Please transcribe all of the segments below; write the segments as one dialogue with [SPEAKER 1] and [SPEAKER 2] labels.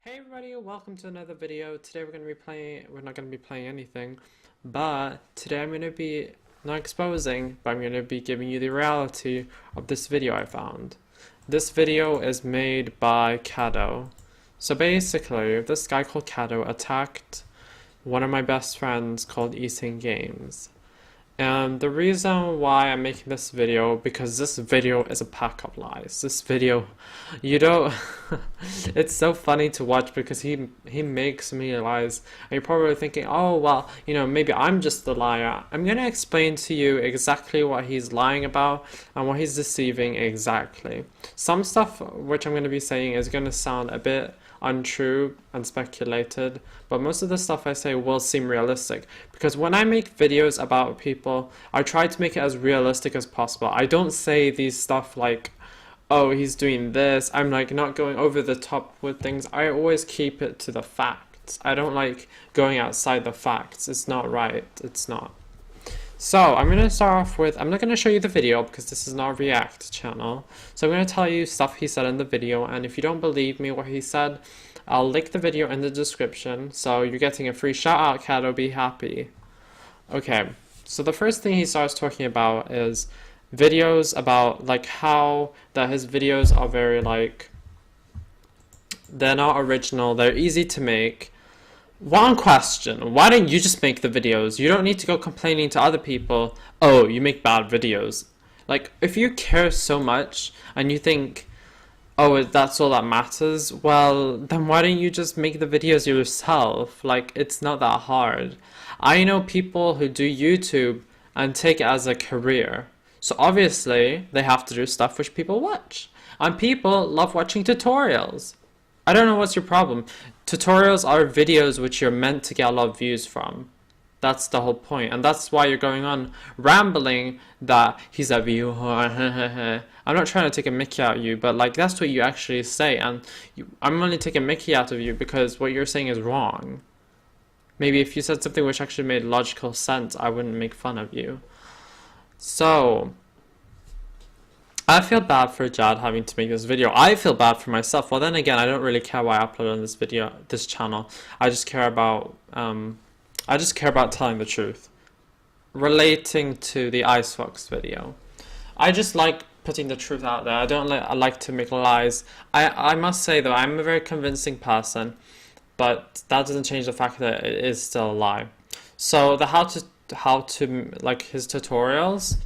[SPEAKER 1] Hey everybody, welcome to another video. Today we're not going to be playing anything, but today I'm going to be not exposing, but I'm going to be giving you the reality of this video I found. This video is made by Cado. So basically, this guy called Cado attacked one of my best friends called Eating Games. And the reason why I'm making this video, because this video is a pack of lies. This video, you don't, it's so funny to watch because he makes me lies. And you're probably thinking, oh, well, maybe I'm just the liar. I'm going to explain to you exactly what he's lying about and what he's deceiving exactly. Some stuff which I'm going to be saying is going to sound a bit untrue and speculated, but most of the stuff I say will seem realistic because when I make videos about people, I try to make it as realistic as possible. I don't say these stuff like, oh, he's doing this. I'm like not going over the top with things. I always keep it to the facts. I don't like going outside the facts. It's not right. It's not. So I'm going to start off with, I'm not going to show you the video because this is not a react channel. So I'm going to tell you stuff he said in the video, and if you don't believe me what he said, I'll link the video in the description. So you're getting a free shout out, Cado, be happy. Okay, so the first thing he starts talking about is videos about like how that his videos are very like, they're not original, they're easy to make. One question, why don't you just make the videos? You don't need to go complaining to other people, oh, you make bad videos. Like, if you care so much and you think, oh, that's all that matters, well, then why don't you just make the videos yourself? Like, it's not that hard. I know people who do YouTube and take it as a career. So obviously, they have to do stuff which people watch. And people love watching tutorials. I don't know what's your problem. Tutorials are videos which you're meant to get a lot of views from. That's the whole point. And that's why you're going on rambling that he's a viewer. I'm not trying to take a mickey out of you, but like that's what you actually say. And I'm only taking a mickey out of you because what you're saying is wrong. Maybe if you said something which actually made logical sense, I wouldn't make fun of you. So I feel bad for Jad having to make this video. I feel bad for myself. Well, then again, I don't really care why I upload on this channel. I just care about telling the truth. Relating to the Icefox video, I just like putting the truth out there. I like to make lies. I must say though, I'm a very convincing person, but that doesn't change the fact that it is still a lie. So the how to like his tutorials,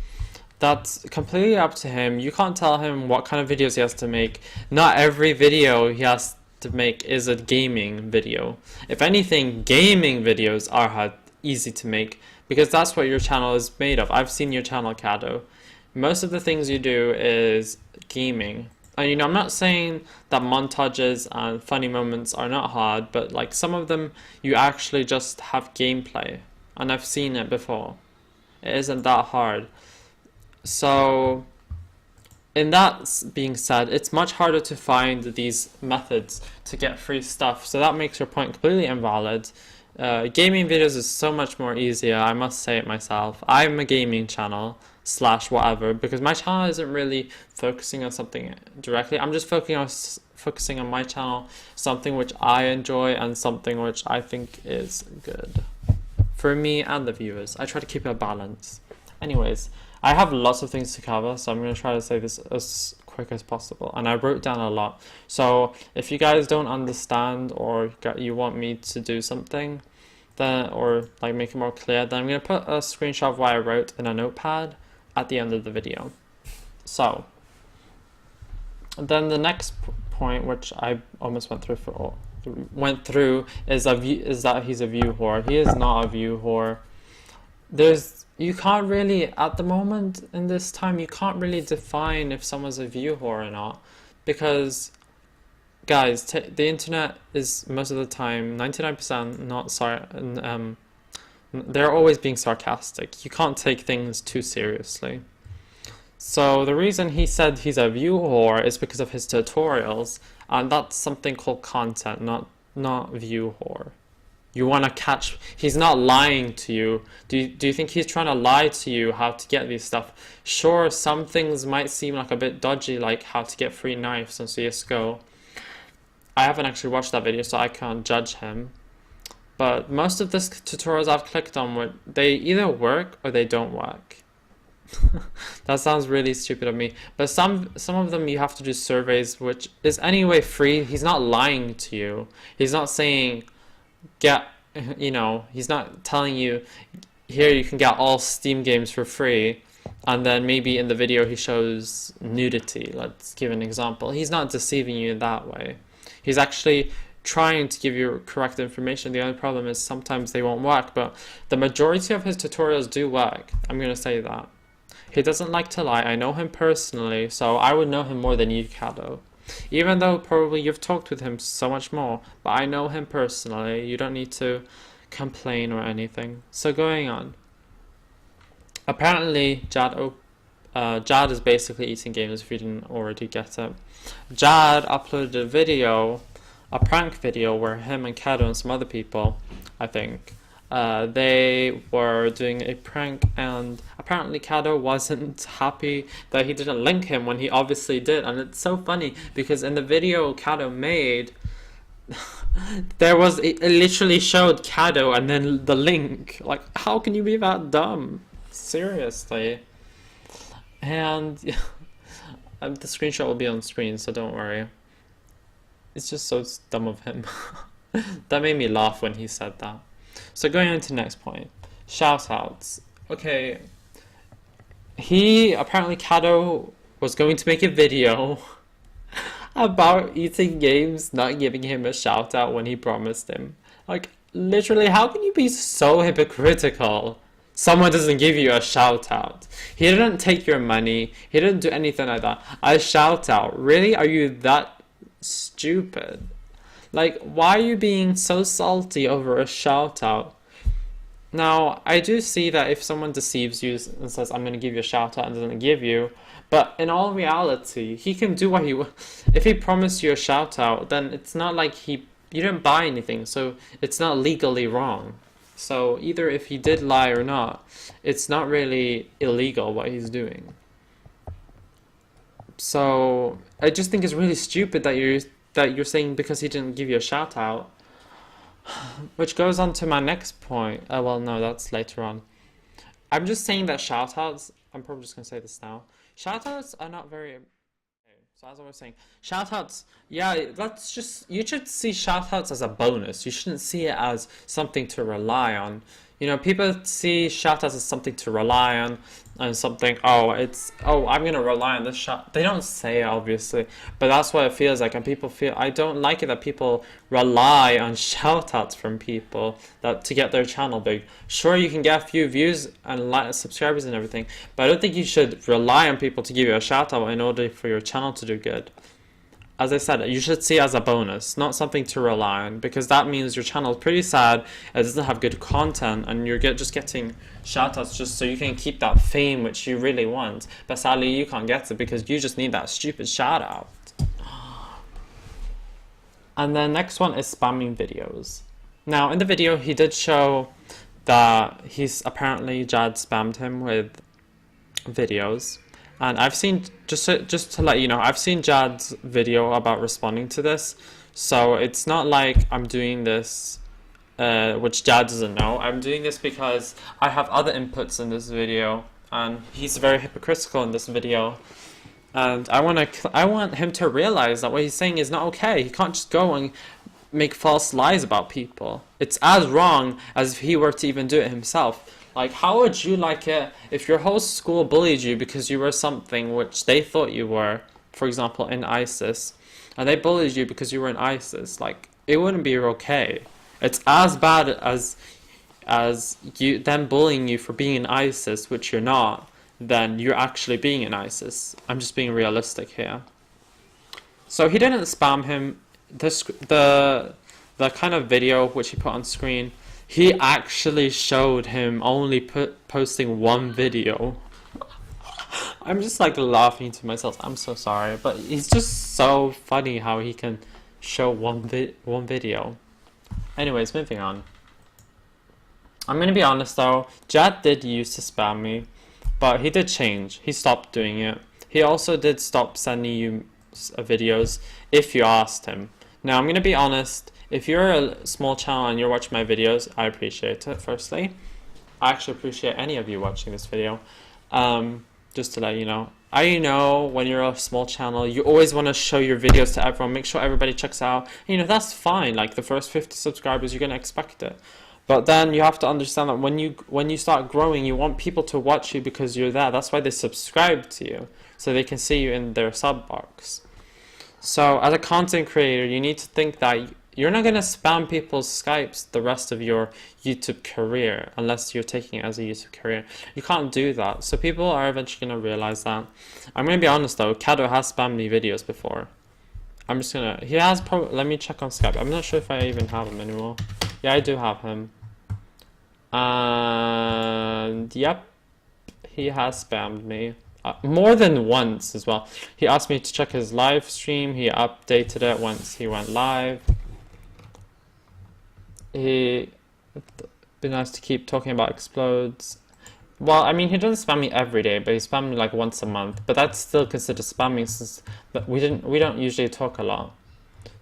[SPEAKER 1] that's completely up to him. You can't tell him what kind of videos he has to make. Not every video he has to make is a gaming video. If anything, gaming videos are easy to make because that's what your channel is made of. I've seen your channel, Cado. Most of the things you do is gaming. And I'm not saying that montages and funny moments are not hard, but like some of them you actually just have gameplay. And I've seen it before. It isn't that hard. So, in that being said, it's much harder to find these methods to get free stuff, so that makes your point completely invalid. Gaming videos is so much more easier, I must say it myself. I'm a gaming channel / whatever, because my channel isn't really focusing on something directly. I'm just focusing on my channel, something which I enjoy and something which I think is good for me and the viewers. I try to keep a balance. Anyways, I have lots of things to cover, so I'm going to try to say this as quick as possible. And I wrote down a lot. So if you guys don't understand or you want me to do something, then or like make it more clear, then I'm going to put a screenshot of what I wrote in a notepad at the end of the video. So then the next point, which I almost went through, is that he's a view whore. He is not a view whore. You can't really, at the moment in this time, you can't really define if someone's a view whore or not. Because, guys, the internet is most of the time, 99% not sorry, they're always being sarcastic. You can't take things too seriously. So the reason he said he's a view whore is because of his tutorials, and that's something called content, not view whore. You want to catch, he's not lying to you. Do you think he's trying to lie to you how to get these stuff? Sure, some things might seem like a bit dodgy, like how to get free knives on CSGO. I haven't actually watched that video, so I can't judge him. But most of the tutorials I've clicked on, they either work or they don't work. That sounds really stupid of me, but some of them you have to do surveys, which is anyway free. He's not lying to you. He's not saying he's not telling you here you can get all Steam games for free, and then maybe in the video he shows nudity. Let's give an example. He's not deceiving you in that way. He's actually trying to give you correct information. The only problem is sometimes they won't work, but the majority of his tutorials do work. I'm going to say that. He doesn't like to lie. I know him personally, so I would know him more than you, Cado. Even though probably you've talked with him so much more, but I know him personally. You don't need to complain or anything. So going on. Apparently, Jad is basically eating games if you didn't already get it. Jad uploaded a video, a prank video, where him and Cado and some other people, I think, they were doing a prank, and apparently Cado wasn't happy that he didn't link him when he obviously did. And it's so funny because in the video Cado made, it literally showed Cado and then the link. Like, how can you be that dumb? Seriously. And the screenshot will be on screen, so don't worry. It's just so dumb of him. That made me laugh when he said that. So going on to the next point, shoutouts. Okay, apparently Cado was going to make a video about eating games, not giving him a shout out when he promised him. Like, literally, how can you be so hypocritical? Someone doesn't give you a shout out. He didn't take your money. He didn't do anything like that. A shout out. Really? Are you that stupid? Like, why are you being so salty over a shout out? Now, I do see that if someone deceives you and says, I'm going to give you a shout out, and doesn't give you, but in all reality, he can do what he wants. If he promised you a shout out, then it's not like you didn't buy anything, so it's not legally wrong. So either if he did lie or not, it's not really illegal what he's doing. So I just think it's really stupid that you're saying because he didn't give you a shout out. Which goes on to my next point. Well, no, that's later on. I'm just saying that shoutouts, I'm probably just going to say this now. Shoutouts are not very... So as I was saying, shoutouts, yeah, you should see shoutouts as a bonus. You shouldn't see it as something to rely on. You know, people see shoutouts as something to rely on, and something, I'm going to rely on this shout. They don't say it, obviously, but that's what it feels like, and people feel, I don't like it that people rely on shoutouts from people to get their channel big. Sure, you can get a few views and subscribers and everything, but I don't think you should rely on people to give you a shoutout in order for your channel to do good. As I said, you should see it as a bonus, not something to rely on, because that means your channel is pretty sad, it doesn't have good content, and you're just getting shoutouts just so you can keep that fame which you really want. But sadly, you can't get it because you just need that stupid shoutout. And then next one is spamming videos. Now, in the video, he did show that apparently Jad spammed him with videos. And I've seen, just to let you know, I've seen Jad's video about responding to this. So it's not like I'm doing this, which Jad doesn't know. I'm doing this because I have other inputs in this video, and he's very hypocritical in this video. And I want him to realize that what he's saying is not okay. He can't just go and make false lies about people. It's as wrong as if he were to even do it himself. Like, how would you like it if your whole school bullied you because you were something which they thought you were, for example, in ISIS, and they bullied you because you were in ISIS? Like, it wouldn't be okay. It's as bad as them bullying you for being in ISIS, which you're not, than you're actually being in ISIS. I'm just being realistic here. So he didn't spam him. The kind of video which he put on screen, he actually showed him only posting one video. I'm just like laughing to myself. I'm so sorry, but it's just so funny how he can show one video. Anyways, moving on. I'm gonna be honest though, Jad did used to spam me, but he did change. He stopped doing it. He also did stop sending you videos if you asked him. Now, I'm going to be honest. If you're a small channel and you're watching my videos, I appreciate it, firstly. I actually appreciate any of you watching this video. Just to let you know. I know when you're a small channel, you always want to show your videos to everyone, make sure everybody checks out. You know, that's fine. Like the first 50 subscribers, you're going to expect it. But then you have to understand that when you start growing, you want people to watch you because you're there. That's why they subscribe to you, so they can see you in their sub box. So as a content creator, you need to think that you're not going to spam people's Skypes the rest of your YouTube career unless you're taking it as a YouTube career. You can't do that. So people are eventually going to realize that. I'm going to be honest though, Cado has spammed me videos before. I'm just going to... He has probably... Let me check on Skype. I'm not sure if I even have him anymore. Yeah, I do have him. And... Yep. He has spammed me. More than once as well. He asked me to check his live stream. He updated it once he went live. It'd be nice to keep talking about explodes. Well, I mean, he doesn't spam me every day, but he spammed me like once a month. But that's still considered spamming since we don't usually talk a lot.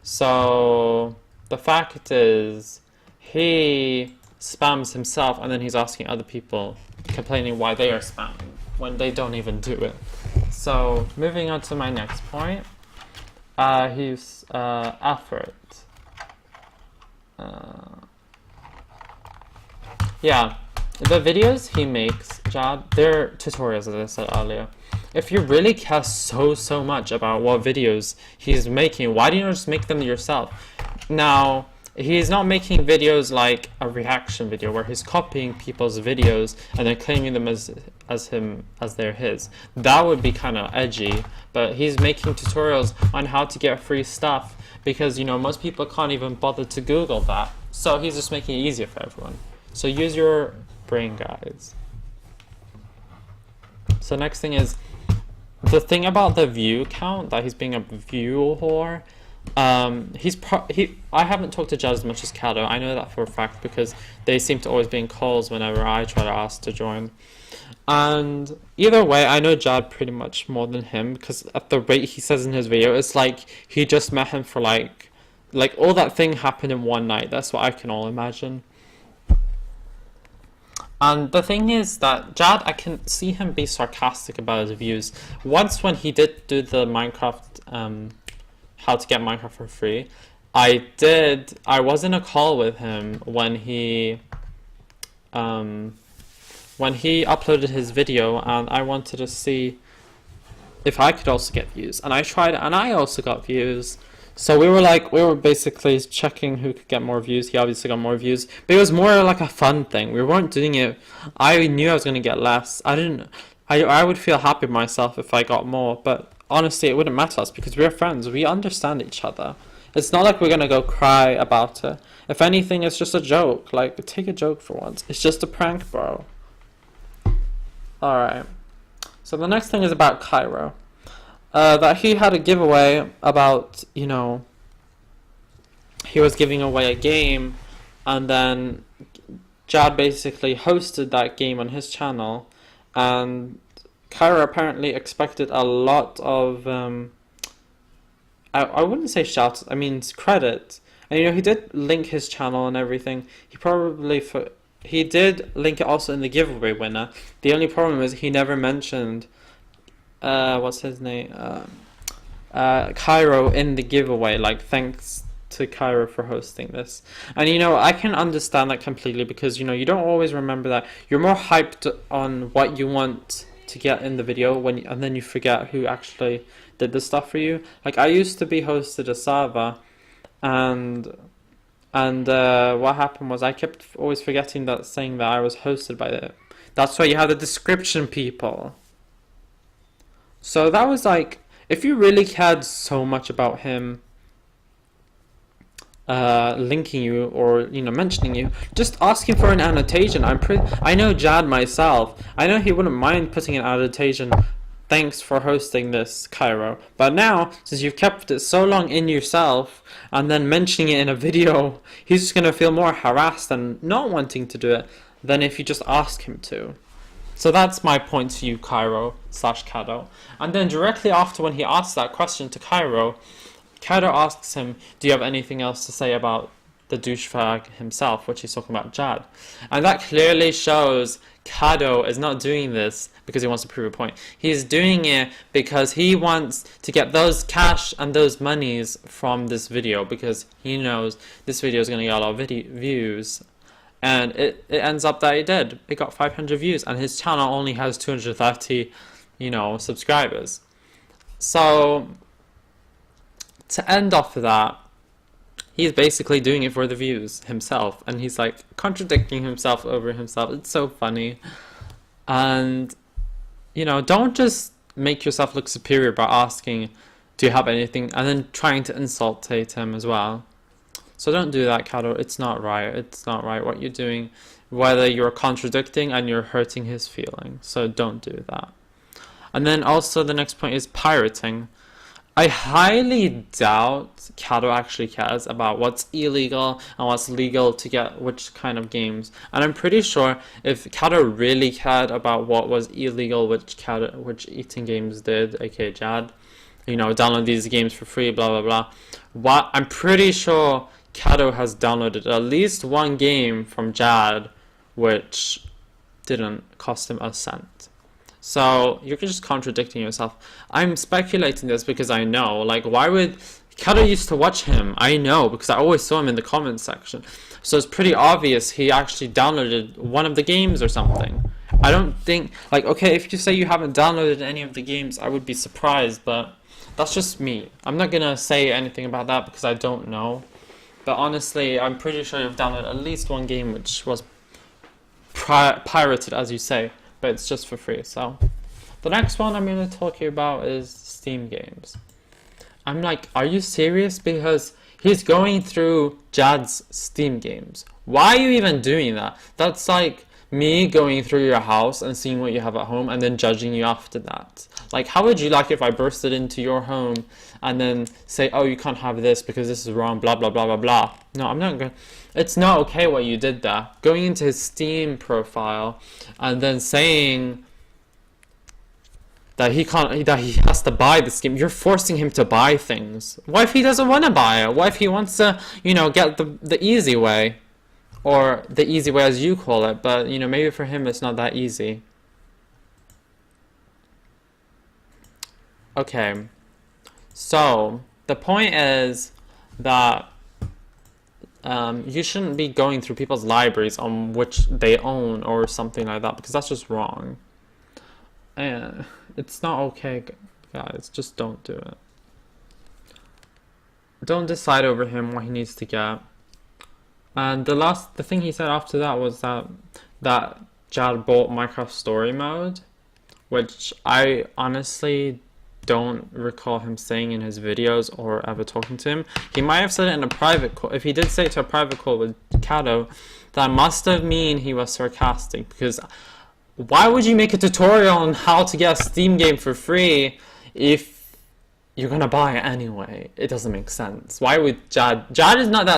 [SPEAKER 1] So the fact is, he spams himself, and then he's asking other people, complaining why they are spamming when they don't even do it. So moving on to my next point, his effort. Yeah, the videos he makes, Jad, they're tutorials, as I said earlier. If you really care so much about what videos he's making, why do you not just make them yourself? Now, he's not making videos like a reaction video where he's copying people's videos and then claiming them as they're his. That would be kind of edgy, but he's making tutorials on how to get free stuff because, you know, most people can't even bother to Google that. So he's just making it easier for everyone. So use your brain, guys. So next thing is the thing about the view count, that he's being a view whore. I haven't talked to Jad as much as Cado. I know that for a fact because they seem to always be in calls whenever I try to ask to join. And either way, I know Jad pretty much more than him because at the rate he says in his video, it's like he just met him for like all that thing happened in one night. That's what I can all imagine. And the thing is that Jad, I can see him be sarcastic about his views. Once when he did do the Minecraft, how to get Minecraft for free, I was in a call with him when he uploaded his video, and I wanted to see if I could also get views. And I tried, and I also got views. So we were basically checking who could get more views. He obviously got more views, but it was more like a fun thing. We weren't doing it. I knew I was going to get less. I would feel happy with myself if I got more, but honestly, it wouldn't matter us because we're friends. We understand each other. It's not like we're going to go cry about it. If anything, it's just a joke. Like, take a joke for once. It's just a prank, bro. Alright. So the next thing is about Cairo. That he had a giveaway about, you know, he was giving away a game, and then Jad basically hosted that game on his channel, and Cairo apparently expected a lot of, I wouldn't say shouts, I mean credit. And, you know, he did link his channel and everything. He did link it also in the giveaway winner. The only problem is he never mentioned what's his name? Cairo in the giveaway. Like, thanks to Cairo for hosting this. And, you know, I can understand that completely because, you know, you don't always remember that. You're more hyped on what you want to get in the video and then you forget who actually did the stuff for you. Like, I used to be hosted a server, and what happened was I kept always forgetting that, saying that I was hosted by it. That's why you have the description, people. So that was like, if you really cared so much about him linking you or, you know, mentioning you, just ask him for an annotation. I know Jad myself. I know he wouldn't mind putting an annotation. Thanks for hosting this, Cairo. But now, since you've kept it so long in yourself and then mentioning it in a video, he's just gonna feel more harassed and not wanting to do it than if you just ask him to. So that's my point to you, Cairo / Cado. And then directly after when he asked that question to Cairo, Cado asks him, do you have anything else to say about the douchebag himself, which he's talking about Jad? And that clearly shows Cado is not doing this because he wants to prove a point. He's doing it because he wants to get those cash and those monies from this video, because he knows this video is going to get a lot of views. And it ends up that it did. It got 500 views, and his channel only has 230, subscribers. So, to end off of that, he's basically doing it for the views himself, and he's like contradicting himself over himself. It's so funny. And don't just make yourself look superior by asking, do you have anything, and then trying to insultate him as well. So don't do that, Cado. It's not right. It's not right what you're doing, whether you're contradicting and you're hurting his feelings. So don't do that. And then also the next point is pirating. I highly doubt Cado actually cares about what's illegal and what's legal to get which kind of games. And I'm pretty sure if Cado really cared about what was illegal, which eating games did, aka Jad, download these games for free, blah blah blah. I'm pretty sure Cado has downloaded at least one game from Jad which didn't cost him a cent. So you're just contradicting yourself. I'm speculating this because I know, why would Cado used to watch him? I know because I always saw him in the comments section. So it's pretty obvious he actually downloaded one of the games or something. I don't think, okay, if you say you haven't downloaded any of the games, I would be surprised, but that's just me. I'm not gonna say anything about that because I don't know. But honestly, I'm pretty sure you've downloaded at least one game which was pirated, as you say, but it's just for free. So the next one I'm going to talk to you about is Steam games. I'm like, are you serious? Because he's going through Jad's Steam games. Why are you even doing that? That's like me going through your house and seeing what you have at home and then judging you after that. How would you like if I bursted into your home and then say, oh, you can't have this because this is wrong, blah blah blah blah blah. No, I'm not going. It's not okay what you did there. Going into his Steam profile and then saying that he has to buy this game. You're forcing him to buy things. What if he doesn't want to buy it? What if he wants to, get the easy way? Or the easy way as you call it, but maybe for him it's not that easy. Okay, so the point is that you shouldn't be going through people's libraries on which they own or something like that, because that's just wrong. And it's not okay, guys. Just don't do it. Don't decide over him what he needs to get. And the thing he said after that was that Jad bought Minecraft Story Mode, which I honestly don't recall him saying in his videos or ever talking to him. He might have said it in a private call. If he did say it to a private call with Cado, that must have mean he was sarcastic, because why would you make a tutorial on how to get a Steam game for free if you're gonna buy it anyway? It doesn't make sense. Why would Jad is not